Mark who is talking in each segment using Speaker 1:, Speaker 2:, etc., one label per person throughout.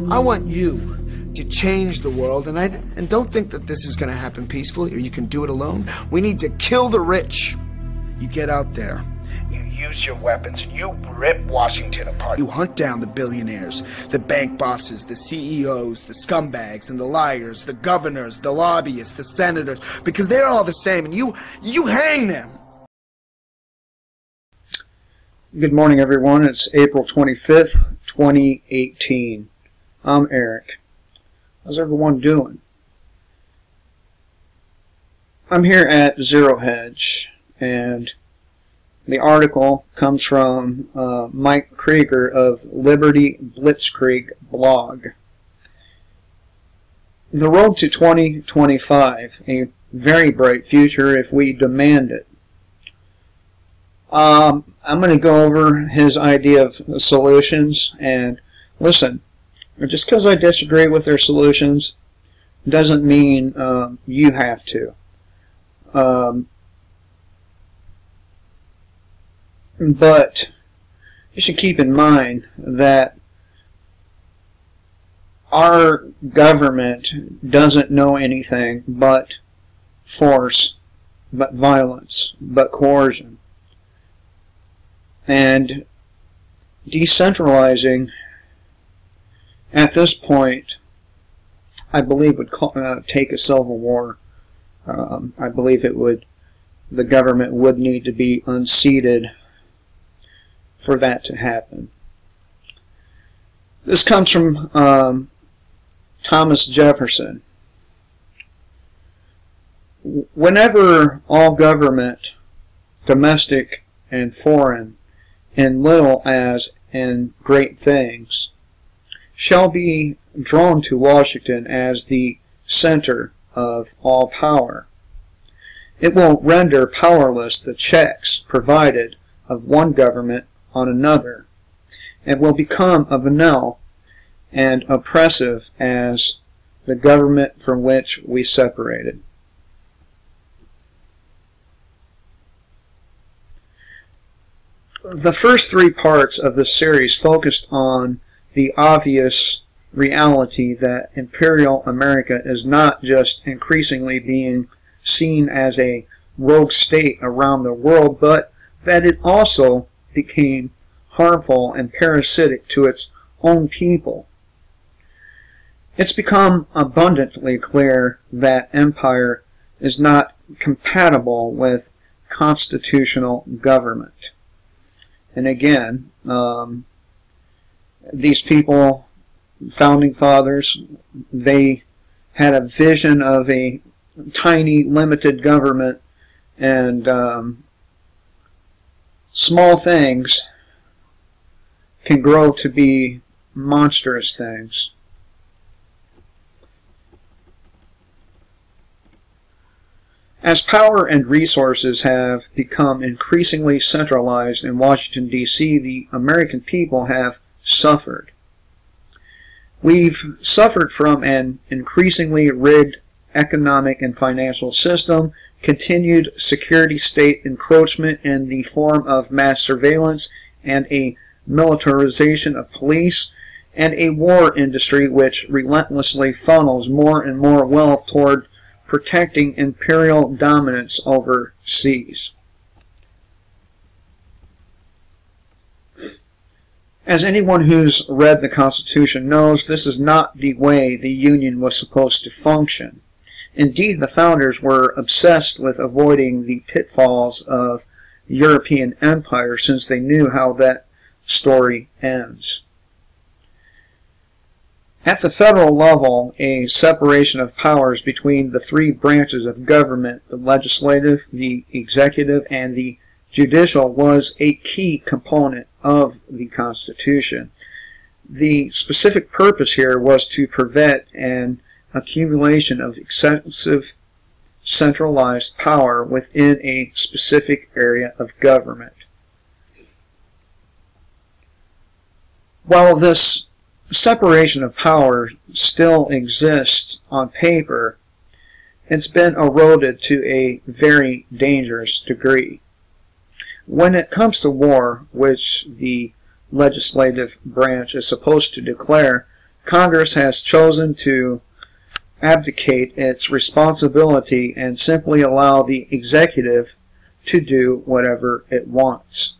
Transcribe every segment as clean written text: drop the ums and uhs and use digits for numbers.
Speaker 1: I want you to change the world, and don't think that this is going to happen peacefully or you can do it alone. We need to kill the rich. You get out there, you use your weapons, and you rip Washington apart. You hunt down the billionaires, the bank bosses, the CEOs, the scumbags and the liars, the governors, the lobbyists, the senators, because they're all the same, and you hang them.
Speaker 2: Good morning, everyone. It's April 25th, 2018. I'm Eric. How's everyone doing? I'm here at Zero Hedge, and the article comes from Mike Krieger of Liberty Blitzkrieg blog. The road to 2025, a very bright future if we demand it. I'm going to go over his idea of solutions, and listen, just because I disagree with their solutions doesn't mean you have to. But you should keep in mind that our government doesn't know anything but force, but violence, but coercion. And decentralizing at this point, I believe, would take a civil war. I believe the government would need to be unseated for that to happen. This comes from Thomas Jefferson. Whenever all government, domestic and foreign, in little as in great things, shall be drawn to Washington as the center of all power, it will render powerless the checks provided of one government on another, and will become a venal and oppressive as the government from which we separated. The first three parts of the series focused on the obvious reality that Imperial America is not just increasingly being seen as a rogue state around the world, but that it also became harmful and parasitic to its own people. It's become abundantly clear that empire is not compatible with constitutional government. And again, these people, founding fathers, they had a vision of a tiny, limited government, and small things can grow to be monstrous things. As power and resources have become increasingly centralized in Washington, D.C., the American people have suffered. We've suffered from an increasingly rigged economic and financial system, continued security state encroachment in the form of mass surveillance, and a militarization of police, and a war industry which relentlessly funnels more and more wealth toward protecting imperial dominance overseas. As anyone who's read the Constitution knows, this is not the way the Union was supposed to function. Indeed, the founders were obsessed with avoiding the pitfalls of European empire, since they knew how that story ends. At the federal level, a separation of powers between the three branches of government, the legislative, the executive, and the judicial, was a key component of the Constitution. The specific purpose here was to prevent an accumulation of excessive centralized power within a specific area of government. While this separation of power still exists on paper, it's been eroded to a very dangerous degree. When it comes to war, which the legislative branch is supposed to declare, Congress has chosen to abdicate its responsibility and simply allow the executive to do whatever it wants.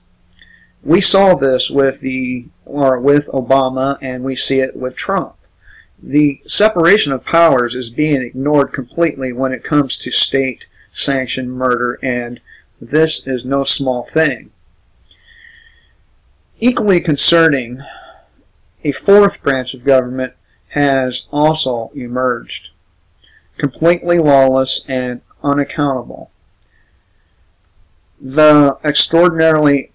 Speaker 2: We saw this with Obama, and we see it with Trump. The separation of powers is being ignored completely when it comes to state-sanctioned murder, and this is no small thing. Equally concerning, a fourth branch of government has also emerged, completely lawless and unaccountable. The extraordinarily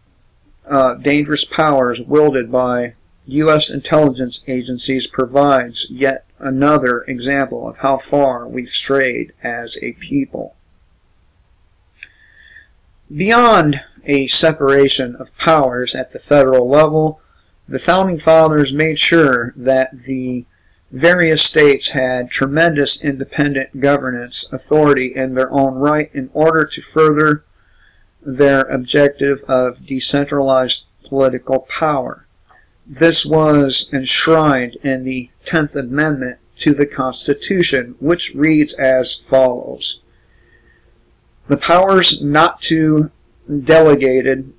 Speaker 2: dangerous powers wielded by U.S. intelligence agencies provides yet another example of how far we've strayed as a people. Beyond a separation of powers at the federal level, the Founding Fathers made sure that the various states had tremendous independent governance authority in their own right in order to further their objective of decentralized political power. This was enshrined in the 10th Amendment to the Constitution, which reads as follows: the powers not delegated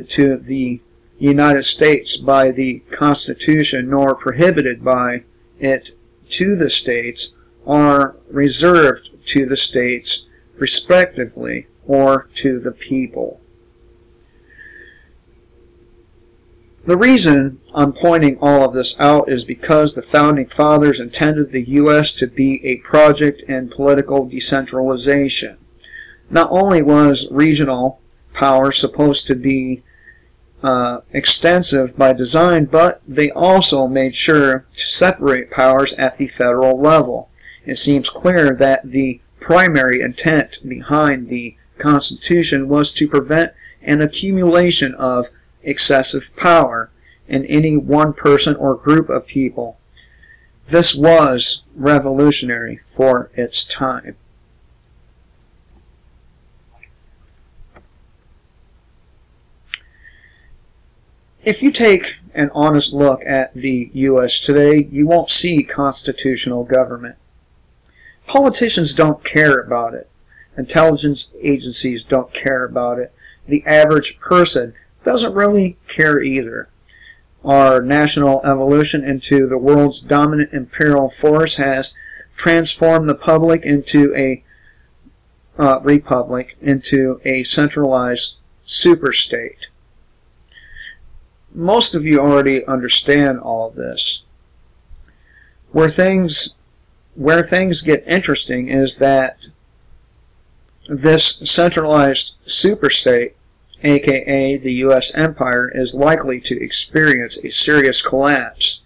Speaker 2: to the United States by the Constitution nor prohibited by it to the states are reserved to the states respectively or to the people. The reason I'm pointing all of this out is because the Founding Fathers intended the U.S. to be a project in political decentralization. Not only was regional power supposed to be extensive by design, but they also made sure to separate powers at the federal level. It seems clear that the primary intent behind the Constitution was to prevent an accumulation of excessive power in any one person or group of people. This was revolutionary for its time. If you take an honest look at the U.S. today, you won't see constitutional government. Politicians don't care about it. Intelligence agencies don't care about it. The average person doesn't really care either. Our national evolution into the world's dominant imperial force has transformed the public into a republic, into a centralized superstate. Most of you already understand all of this. Where things get interesting is that this centralized superstate, aka the U.S. empire, is likely to experience a serious collapse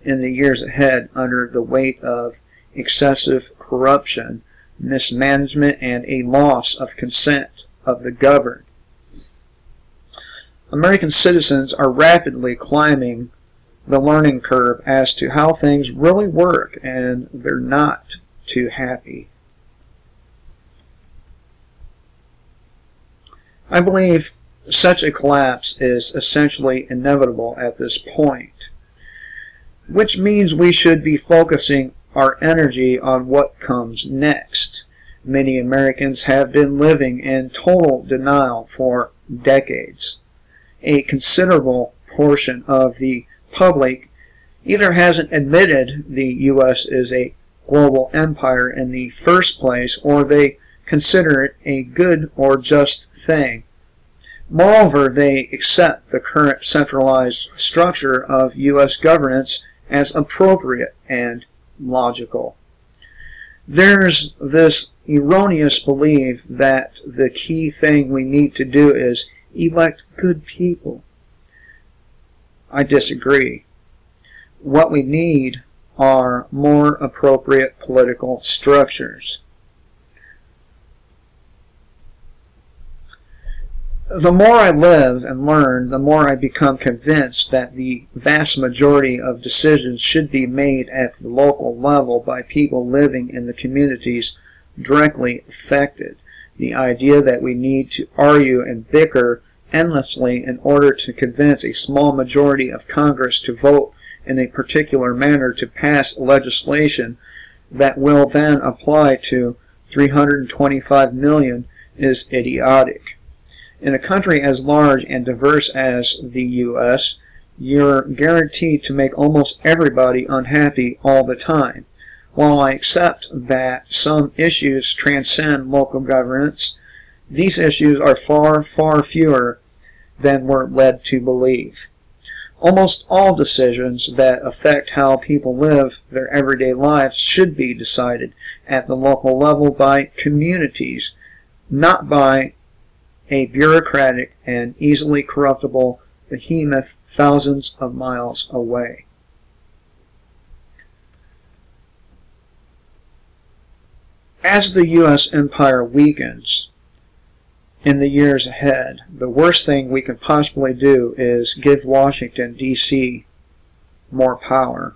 Speaker 2: in the years ahead under the weight of excessive corruption, mismanagement, and a loss of consent of the governed. American citizens are rapidly climbing the learning curve as to how things really work, and they're not too happy. I believe such a collapse is essentially inevitable at this point, which means we should be focusing our energy on what comes next. Many Americans have been living in total denial for decades. A considerable portion of the public either hasn't admitted the U.S. is a global empire in the first place, or they consider it a good or just thing. Moreover, they accept the current centralized structure of U.S. governance as appropriate and logical. There's this erroneous belief that the key thing we need to do is elect good people. I disagree. What we need are more appropriate political structures. The more I live and learn, the more I become convinced that the vast majority of decisions should be made at the local level by people living in the communities directly affected. The idea that we need to argue and bicker endlessly in order to convince a small majority of Congress to vote in a particular manner to pass legislation that will then apply to 325 million is idiotic. In a country as large and diverse as the U.S., you're guaranteed to make almost everybody unhappy all the time. While I accept that some issues transcend local governance, these issues are far, far fewer than we're led to believe. Almost all decisions that affect how people live their everyday lives should be decided at the local level by communities, not by a bureaucratic and easily corruptible behemoth thousands of miles away. As the U.S. empire weakens in the years ahead, the worst thing we can possibly do is give Washington, D.C. more power.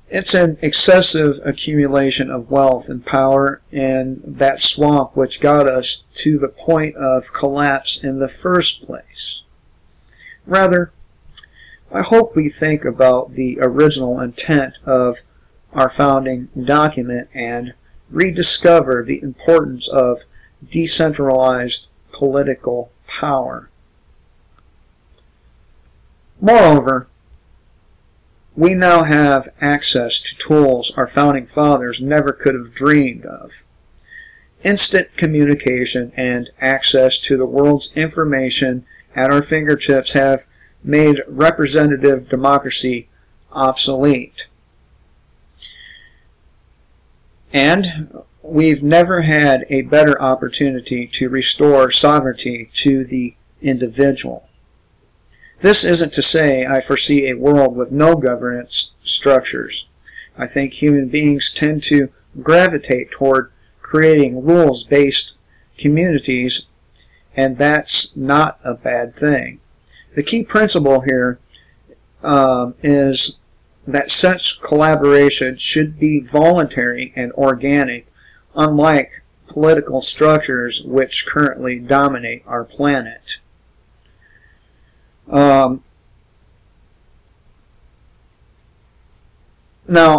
Speaker 2: It's an excessive accumulation of wealth and power in that swamp which got us to the point of collapse in the first place. Rather, I hope we think about the original intent of our founding document and rediscover the importance of decentralized political power. Moreover, we now have access to tools our founding fathers never could have dreamed of. Instant communication and access to the world's information at our fingertips have made representative democracy obsolete. And we've never had a better opportunity to restore sovereignty to the individual. This isn't to say I foresee a world with no governance structures. I think human beings tend to gravitate toward creating rules-based communities, and that's not a bad thing. The key principle here is that such collaboration should be voluntary and organic, unlike political structures which currently dominate our planet. Now,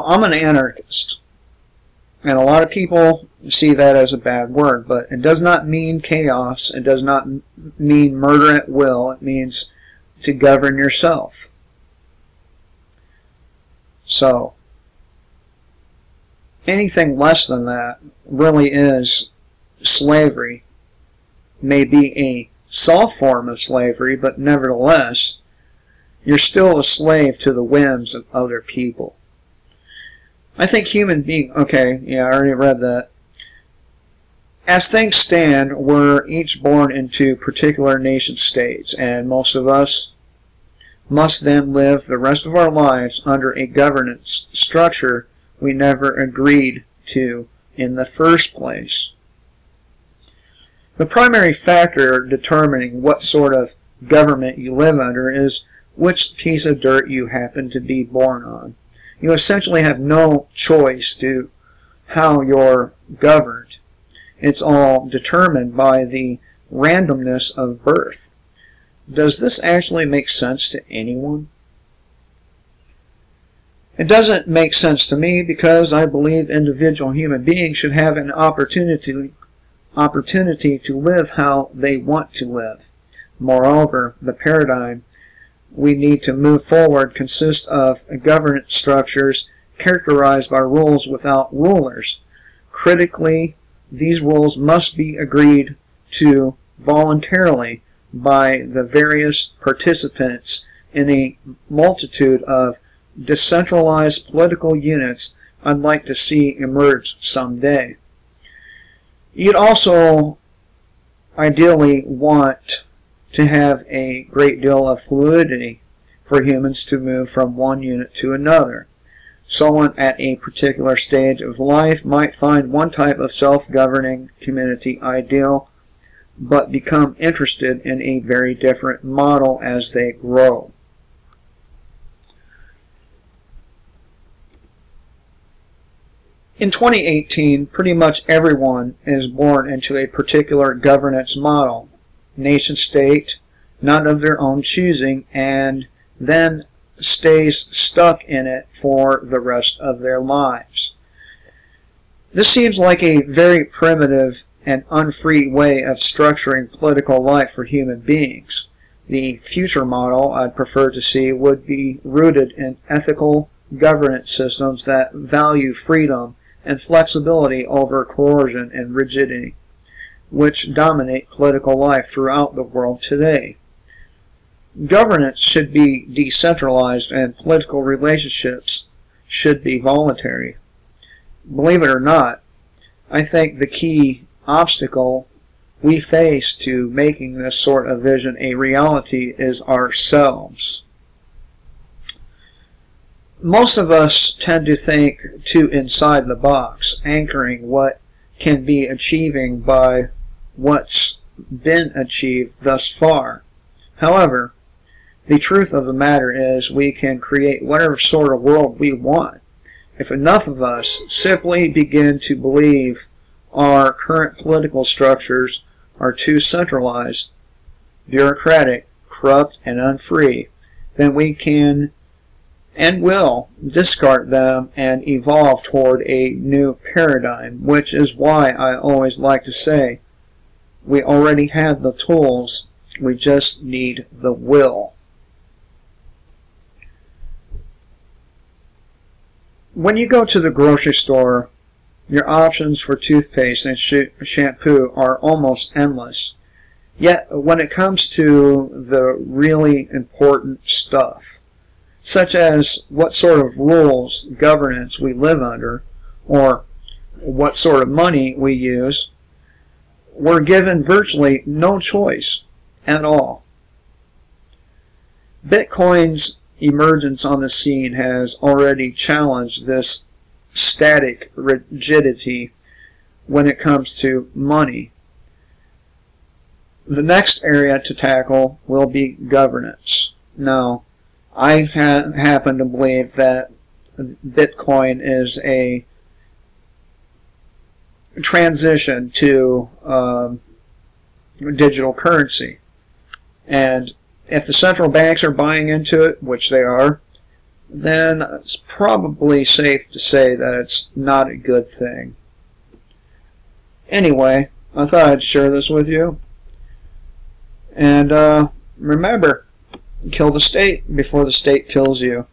Speaker 2: I'm an anarchist, and a lot of people see that as a bad word, but it does not mean chaos. It does not mean murder at will. It means to govern yourself. So, anything less than that really is slavery. May be a soft form of slavery, but nevertheless, you're still a slave to the whims of other people. I think human beings, okay, yeah, I already read that. As things stand, we're each born into particular nation states, and most of us must then live the rest of our lives under a governance structure we never agreed to in the first place. The primary factor determining what sort of government you live under is which piece of dirt you happen to be born on. You essentially have no choice to how you're governed. It's all determined by the randomness of birth. Does this actually make sense to anyone? It doesn't make sense to me because I believe individual human beings should have an opportunity to live how they want to live. Moreover, the paradigm we need to move forward consists of governance structures characterized by rules without rulers. Critically, these rules must be agreed to voluntarily by the various participants in a multitude of decentralized political units I'd like to see emerge someday. You'd also ideally want to have a great deal of fluidity for humans to move from one unit to another. Someone at a particular stage of life might find one type of self-governing community ideal, but become interested in a very different model as they grow. In 2018, pretty much everyone is born into a particular governance model, nation-state, not of their own choosing, and then stays stuck in it for the rest of their lives. This seems like a very primitive and unfree way of structuring political life for human beings. The future model I'd prefer to see would be rooted in ethical governance systems that value freedom and flexibility over coercion and rigidity, which dominate political life throughout the world today. Governance should be decentralized and political relationships should be voluntary. Believe it or not, I think the key obstacle we face to making this sort of vision a reality is ourselves. Most of us tend to think too inside the box, anchoring what can be achieving by what's been achieved thus far. However, the truth of the matter is we can create whatever sort of world we want if enough of us simply begin to believe our current political structures are too centralized, bureaucratic, corrupt, and unfree. Then we can and will discard them and evolve toward a new paradigm, which is why I always like to say we already have the tools, we just need the will. When you go to the grocery store, your options for toothpaste and shampoo are almost endless. Yet, when it comes to the really important stuff, such as what sort of rules, governance we live under, or what sort of money we use, we're given virtually no choice at all. Bitcoin's emergence on the scene has already challenged this static rigidity when it comes to money. The next area to tackle will be governance. Now, I happen to believe that Bitcoin is a transition to digital currency. And if the central banks are buying into it, which they are, then it's probably safe to say that it's not a good thing. Anyway, I thought I'd share this with you. And remember, kill the state before the state kills you.